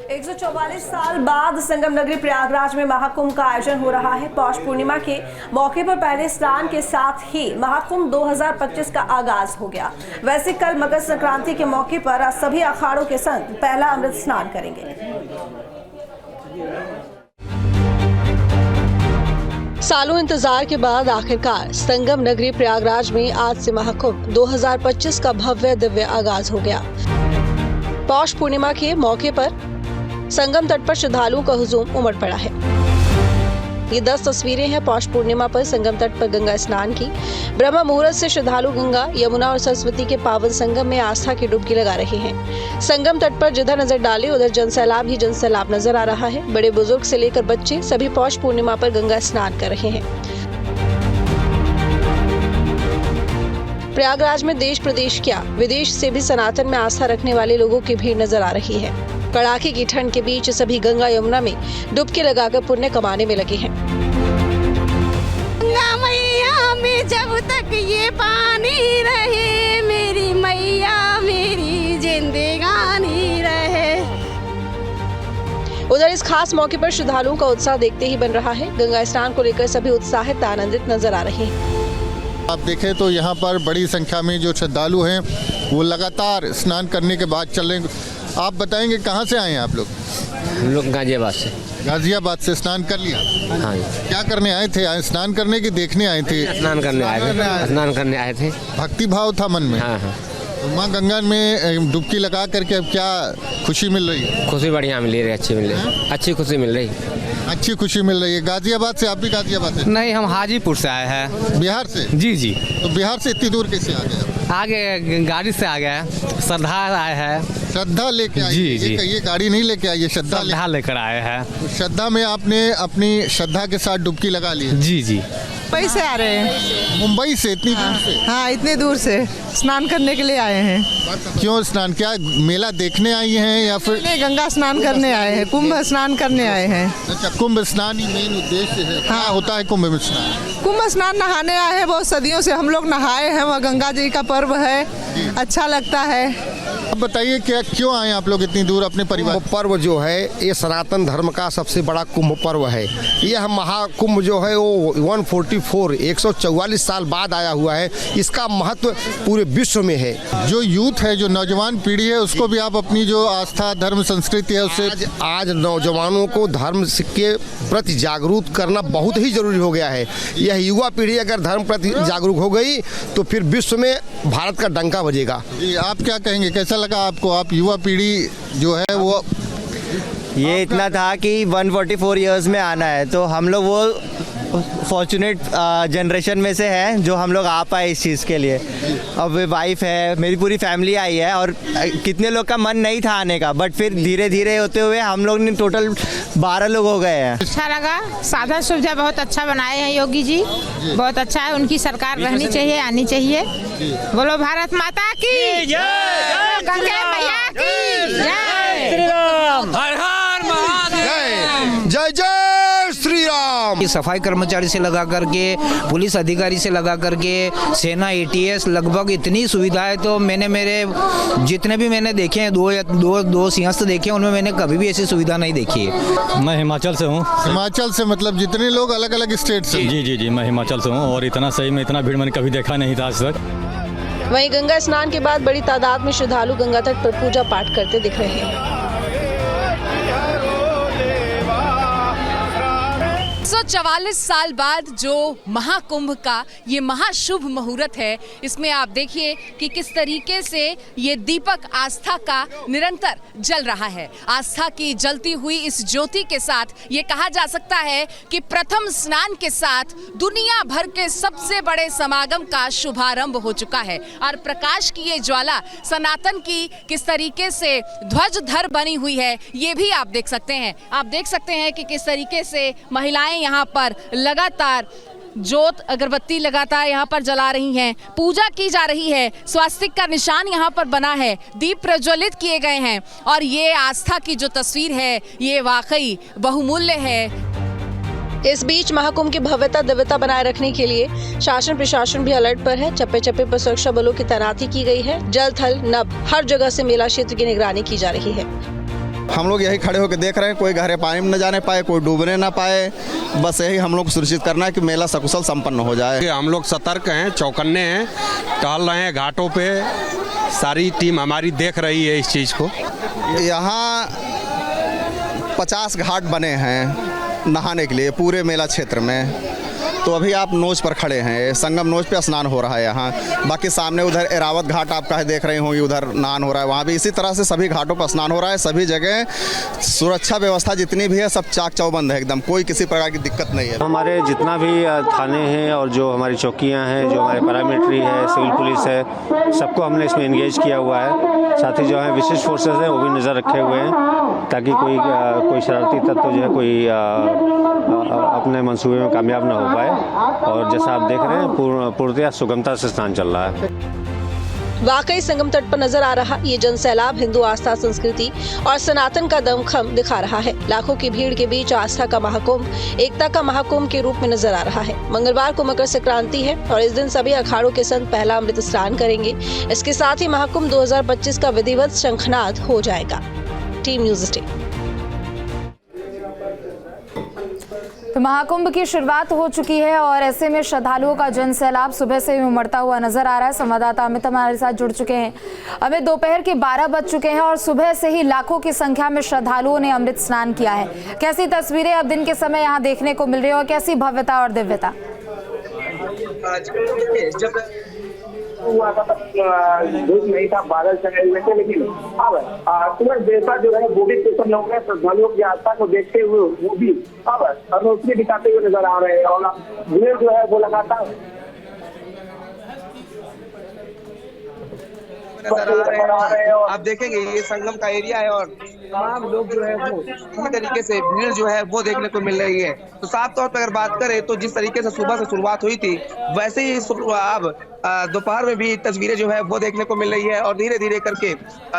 144 साल बाद संगम नगरी प्रयागराज में महाकुंभ का आयोजन हो रहा है। पौष पूर्णिमा के मौके पर पहले स्नान के साथ ही महाकुंभ 2025 का आगाज हो गया। वैसे कल मकर संक्रांति के मौके पर आज सभी अखाड़ों के संग पहला अमृत स्नान करेंगे। सालों इंतजार के बाद आखिरकार संगम नगरी प्रयागराज में आज से महाकुंभ 2025 का भव्य दिव्य आगाज हो गया। पौष पूर्णिमा के मौके पर संगम तट पर श्रद्धालुओं का हुजूम उमड़ पड़ा है। ये 10 तस्वीरें हैं पौष पूर्णिमा पर संगम तट पर गंगा स्नान की। ब्रह्म मुहूर्त से श्रद्धालु गंगा, यमुना और सरस्वती के पावन संगम में आस्था की डुबकी लगा रहे हैं। संगम तट पर जिधर नजर डाले उधर जनसैलाब ही जनसैलाब नजर आ रहा है। बड़े बुजुर्ग से लेकर बच्चे सभी पौष पूर्णिमा पर गंगा स्नान कर रहे हैं। प्रयागराज में देश प्रदेश क्या विदेश से भी सनातन में आस्था रखने वाले लोगों की भीड़ नजर आ रही है। कड़ाके की ठंड के बीच सभी गंगा यमुना में डुबकी लगाकर पुण्य कमाने में लगे हैं। गंगा मैया में जब तक ये पानी रहे, मेरी मैया मेरी जिंदगानी रहे। उधर इस खास मौके पर श्रद्धालुओं का उत्साह देखते ही बन रहा है। गंगा स्नान को लेकर सभी उत्साहित आनंदित नजर आ रहे हैं। आप देखें तो यहाँ पर बड़ी संख्या में जो श्रद्धालु हैं वो लगातार स्नान करने के बाद चल रहे हैं। आप बताएंगे कहाँ से आए हैं आप लोग? हम लोग गाजियाबाद से। गाजियाबाद से स्नान कर लिया? हाँ। क्या करने आए थे? स्नान करने की देखने आए थे? स्नान करने आए थे। भक्ति भाव था मन में? हाँ हाँ। तो माँ गंगा में डुबकी लगा करके अब क्या खुशी मिल रही है? खुशी बढ़िया मिल रही है, अच्छी मिल रही है, अच्छी खुशी मिल रही है। अच्छी खुशी मिल रही है। गाजियाबाद से? आप भी गाजियाबाद से? नहीं, हम हाजीपुर से आए हैं। बिहार से? जी जी। तो बिहार से इतनी दूर कैसे आ गए? आगे गाड़ी से आ गए, श्रद्धा आए हैं। श्रद्धा लेके आए? जी जी। ये गाड़ी नहीं लेके आई है, श्रद्धा लेकर आए हैं। तो श्रद्धा में आपने अपनी श्रद्धा के साथ डुबकी लगा ली? जी जी। मुंबई से आ रहे हैं। मुंबई से? इतनी दूर से? हाँ, इतने दूर से स्नान करने के लिए आए हैं। क्यों स्नान? क्या मेला देखने आई हैं या फिर? नहीं, गंगा स्नान करने आए हैं, कुंभ स्नान करने आए हैं। अच्छा, कुंभ स्नान ही मेन उद्देश्य है। हाँ। क्या होता है कुंभ में स्नान? कुंभ स्नान नहाने आए हैं। बहुत सदियों से हम लोग नहाए हैं। वह गंगा जी का पर्व है, अच्छा लगता है। अब बताइए क्या क्यों आए आप लोग इतनी दूर अपने परिवार? पर्व जो है ये सनातन धर्म का सबसे बड़ा कुंभ पर्व है। यह महाकुंभ जो है वो 144 साल बाद आया हुआ है। इसका महत्व पूरे विश्व में है। जो यूथ है, जो नौजवान पीढ़ी है, उसको भी आप अपनी जो आस्था धर्म संस्कृति है उससे आज नौजवानों को धर्म के प्रति जागरूक करना बहुत ही जरूरी हो गया है। यह युवा पीढ़ी अगर धर्म प्रति जागरूक हो गई तो फिर विश्व में भारत का डंका बजेगा। जी, आप क्या कहेंगे? कैसा लगा आपको? आप युवा पीढ़ी जो है वो ये इतना था कि 144 इयर्स में आना है, तो हम लोग वो फॉर्चुनेट जनरेशन में से हैं जो हम लोग आ पाए इस चीज़ के लिए। अब वाइफ है, मेरी पूरी फैमिली आई है और कितने लोग का मन नहीं था आने का, बट फिर धीरे धीरे होते हुए हम लोग ने टोटल 12 लोग हो गए हैं। अच्छा लगा, साधन सुविधा बहुत अच्छा बनाए हैं योगी जी, बहुत अच्छा है। उनकी सरकार रहनी चाहिए, आनी चाहिए। बोलो भारत माता की जय, गंगा मैया की जय, श्री राम, हर हर महादेव, जय जय श्री राम। सफाई कर्मचारी से लगा करके, पुलिस अधिकारी से लगा करके, सेना ATS, लगभग इतनी सुविधाएं तो मैंने मेरे जितने भी मैंने देखे हैं, दो सिंहस्थ देखे हैं, उनमें मैंने कभी भी ऐसी सुविधा नहीं देखी है। मैं हिमाचल से हूँ। हिमाचल से? मतलब जितने लोग अलग अलग स्टेट से? जी जी जी, मैं हिमाचल से हूँ और इतना सही में इतना भीड़ मैंने कभी देखा नहीं था आज तक। वहीं गंगा स्नान के बाद बड़ी तादाद में श्रद्धालु गंगा तट पर पूजा पाठ करते दिख रहे हैं। 144 साल बाद जो महाकुंभ का ये महाशुभ मुहूर्त है, इसमें आप देखिए कि किस तरीके से ये दीपक आस्था का निरंतर जल रहा है। आस्था की जलती हुई इस ज्योति के साथ ये कहा जा सकता है कि प्रथम स्नान के साथ दुनिया भर के सबसे बड़े समागम का शुभारंभ हो चुका है। और प्रकाश की ये ज्वाला सनातन की किस तरीके से ध्वजधर बनी हुई है, ये भी आप देख सकते हैं। आप देख सकते हैं कि किस तरीके से महिलाएं यहाँ पर लगातार जोत अगरबत्ती लगातार यहाँ पर जला रही हैं, पूजा की जा रही है। स्वास्तिक का निशान यहाँ पर बना है, दीप प्रज्वलित किए गए हैं और ये आस्था की जो तस्वीर है ये वाकई बहुमूल्य है। इस बीच महाकुंभ की भव्यता दिव्यता बनाए रखने के लिए शासन प्रशासन भी अलर्ट पर है। चप्पे चप्पे पर सुरक्षा बलों की तैनाती की गई है। जल थल नभ हर जगह से मेला क्षेत्र की निगरानी की जा रही है। हम लोग यही खड़े होकर देख रहे हैं, कोई गहरे पानी में न जाने पाए, कोई डूबने ना पाए। बस यही हम लोग सुनिश्चित करना है कि मेला सकुशल संपन्न हो जाए। हम लोग सतर्क हैं, चौकन्ने हैं, टहल रहे हैं घाटों पे। सारी टीम हमारी देख रही है इस चीज़ को। यहाँ 50 घाट बने हैं नहाने के लिए पूरे मेला क्षेत्र में। तो अभी आप नोज पर खड़े हैं, संगम नोज पे स्नान हो रहा है यहाँ। बाकी सामने उधर एरावत घाट आप कहीं देख रही होंगी, उधर स्नान हो रहा है। वहाँ भी इसी तरह से सभी घाटों पर स्नान हो रहा है। सभी जगह सुरक्षा व्यवस्था जितनी भी है सब चाक चौबंद है एकदम, कोई किसी प्रकार की दिक्कत नहीं है। हमारे जितना भी थाने हैं और जो हमारी चौकियाँ हैं, जो हमारे पैरामिलिट्री है, सिविल पुलिस है, सबको हमने इसमें इंगेज किया हुआ है। साथ ही जो है विशेष फोर्सेस हैं वो भी नज़र रखे हुए हैं ताकि कोई शरारती तत्व जो है कोई अपने मंसूबे में कामयाब ना हो पाए। और जैसा आप देख रहे हैं पूर्णतः सुगमता से स्नान चल रहा है। वाकई संगम तट पर नजर आ रहा ये जन सैलाब हिंदू आस्था, संस्कृति और सनातन का दमखम दिखा रहा है। लाखों की भीड़ के बीच आस्था का महाकुंभ, एकता का महाकुंभ के रूप में नजर आ रहा है। मंगलवार को मकर संक्रांति है और इस दिन सभी अखाड़ों के संत पहला अमृत स्नान करेंगे। इसके साथ ही महाकुंभ 2025 का विधिवत शंखनाद हो जाएगा। Team news day. तो महाकुंभ की शुरुआत हो चुकी है और ऐसे में श्रद्धालुओं का जन सैलाब सुबह से उमड़ता हुआ नजर आ रहा है। संवाददाता अमित हमारे साथ जुड़ चुके हैं। अमित, दोपहर के 12 बज चुके हैं और सुबह से ही लाखों की संख्या में श्रद्धालुओं ने अमृत स्नान किया है। कैसी तस्वीरें अब दिन के समय यहाँ देखने को मिल रही है और कैसी भव्यता और दिव्यता? हुआ था धूप नहीं था, बादल छाए हुए थे, लेकिन अब सूरज देवता जो है वो भी प्रसन्न हो गए। श्रद्धालुओं की आस्था को देखते हुए वो भी अब रोशनी दिखाते हुए नजर आ रहे हैं और भीड़ जो है वो लगातार नजर आ रहे हैं। और आप देखेंगे ये संगम का एरिया है और तमाम लोग जो है वो इसी तरीके से भीड़ जो है वो देखने को मिल रही है। तो साफ तौर पर अगर बात करें तो जिस तरीके से सुबह से शुरुआत हुई थी वैसे ही अब दोपहर में भी तस्वीरें जो है वो देखने को मिल रही है और धीरे धीरे करके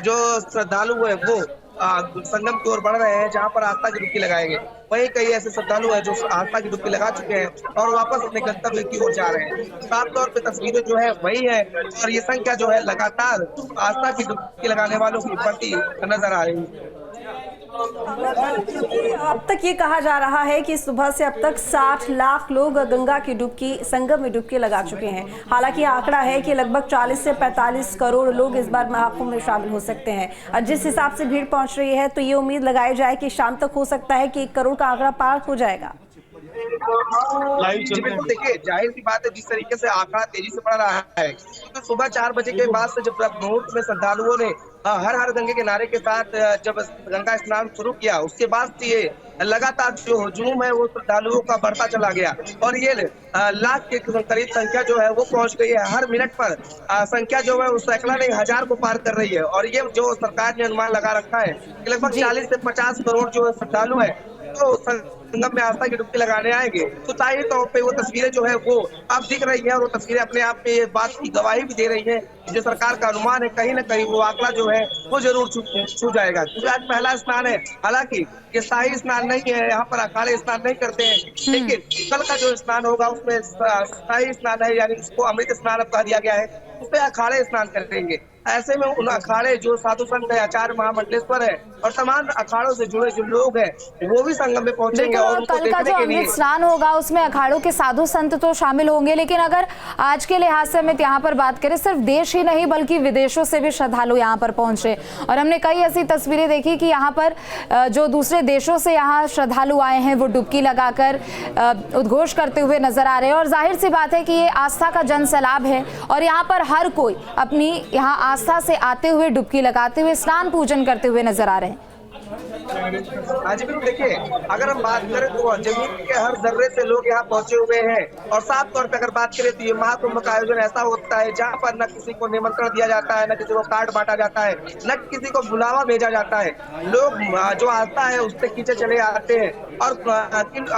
जो श्रद्धालु है वो संगम की ओर बढ़ रहे हैं जहां पर आस्था की डुबकी लगाएंगे। वहीं कई ऐसे श्रद्धालु हैं जो आस्था की डुबकी लगा चुके हैं और वापस अपने गंतव्य की ओर जा रहे हैं। साफ तौर पे तस्वीरें जो है वही है और ये संख्या जो है लगातार आस्था की डुबकी लगाने वालों की बढ़ती नजर आ रही है। अब तक ये कहा जा रहा है कि सुबह से अब तक 60 लाख लोग गंगा की डुबकी, संगम में डुबकी लगा चुके हैं। हालांकि आंकड़ा है कि लगभग 40 से 45 करोड़ लोग इस बार महाकुंभ में शामिल हो सकते हैं और जिस हिसाब से भीड़ पहुंच रही है तो ये उम्मीद लगाई जाए कि शाम तक हो सकता है कि 1 करोड़ का आंकड़ा पार हो जाएगा। बिल्कुल, देखिए जाहिर सी बात है जिस तरीके से आंकड़ा तेजी से बढ़ रहा है क्योंकि तो सुबह 4 बजे के बाद से जब मुहूर्त में श्रद्धालुओं ने हर हर गंगे के नारे के साथ जब गंगा स्नान शुरू किया उसके बाद से ये लगातार जो हजूम है वो श्रद्धालुओं का बढ़ता चला गया और ये लाख के करीब संख्या जो है वो पहुंच गई है। हर मिनट पर संख्या जो है वो सैकड़ा नहीं 1000 को पार कर रही है और ये जो सरकार ने अनुमान लगा रखा है कि लगभग 40 से 50 करोड़ जो श्रद्धालु है तो संगम में आस्था की डुबकी लगाने आएंगे। तो जाहिर तौर पे वो तस्वीरें जो है वो अब दिख रही है और वो तस्वीरें अपने आप में ये बात की गवाही भी दे रही है जो सरकार का अनुमान है कहीं ना कहीं वो आंकड़ा जो है वो जरूर छू जाएगा क्योंकि आज पहला स्नान है। हालांकि ये शाही स्नान नहीं है, यहाँ पर अखाड़े स्नान नहीं करते हैं, लेकिन कल का जो स्नान होगा उसमें शाही स्नान है यानी उसको अमृत स्नान अब कह दिया गया है, उसमें अखाड़े स्नान करेंगे। ऐसे में उन अखाड़े जो साधु संत है, आचार्य महामंडलेश्वर है और तमाम अखाड़ों से जुड़े जो लोग हैं वो भी संगम में पहुंचेंगे और उनको कल का जो अमृत स्नान होगा उसमें अखाड़ों के साधु संत तो शामिल होंगे, लेकिन अगर आज के लिहाज से अमित यहाँ पर बात करें सिर्फ देश ही नहीं बल्कि विदेशों से भी श्रद्धालु यहाँ पर पहुंचे और हमने कई ऐसी तस्वीरें देखी कि यहाँ पर जो दूसरे देशों से यहाँ श्रद्धालु आए हैं वो डुबकी लगाकर उद्घोष करते हुए नजर आ रहे हैं और जाहिर सी बात है कि ये आस्था का जन सैलाब है और यहाँ पर हर कोई अपनी यहाँ आस्था से आते हुए डुबकी लगाते हुए स्नान पूजन करते हुए नजर आ रहे हैं। आज भी देखिए अगर हम बात करें तो जमीन के हर जर्रे से लोग यहाँ पहुंचे हुए हैं और साफ तौर पर अगर बात करें तो ये महाकुंभ का आयोजन ऐसा होता है जहाँ पर न किसी को निमंत्रण दिया जाता है, न किसी को कार्ड बांटा जाता है, न किसी को बुलावा भेजा जाता है। लोग जो आस्था है उससे खींचे चले आते हैं और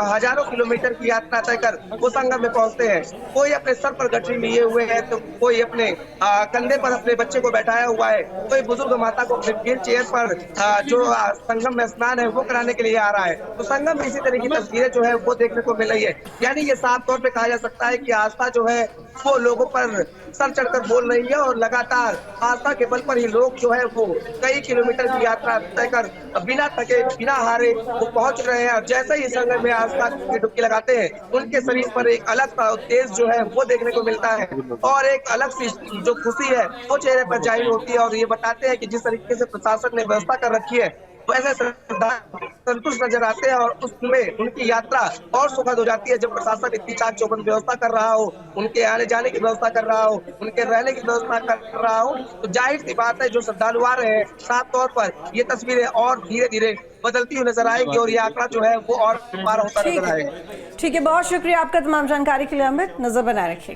हजारों किलोमीटर की यात्रा तय कर वो संगम में पहुंचते हैं। कोई अपने सर पर गठरी लिए हुए है तो कोई अपने कंधे पर अपने बच्चे को बैठाया हुआ है, कोई बुजुर्ग माता को अपने व्हील चेयर पर जो संगम में स्नान है वो कराने के लिए आ रहा है। तो संगम में इसी तरह की तस्वीरें जो है वो देखने को मिल रही है। यानी ये साफ तौर पे कहा जा सकता है कि आस्था जो है वो लोगों पर सर चढ़कर बोल रही है और लगातार आस्था के बल पर ही लोग जो है वो कई किलोमीटर की यात्रा तय कर बिना थके बिना हारे वो पहुंच रहे हैं। और जैसे ही संगम में आस्था की डुबकी लगाते हैं उनके शरीर पर एक अलग सा तेज जो है वो देखने को मिलता है और एक अलग सी जो खुशी है वो चेहरे पर जाहिर होती है। और ये बताते हैं कि जिस तरीके से प्रशासन ने व्यवस्था कर रखी है वैसे संतुष्ट नजर आते हैं और उसमें उनकी यात्रा और सुखद हो जाती है जब प्रशासन इतनी चाक चौबंद व्यवस्था कर रहा हो, उनके आने जाने की व्यवस्था कर रहा हो, उनके रहने की व्यवस्था कर रहा हो। तो जाहिर सी बात है जो श्रद्धालु आ रहे हैं साफ तौर पर ये तस्वीरें और धीरे धीरे बदलती हुई नजर आएगी और ये आंकड़ा जो है वो और पार होता नजर आएगा। ठीक है, बहुत शुक्रिया आपका तमाम जानकारी के लिए अमित, नजर बनाए रखिए।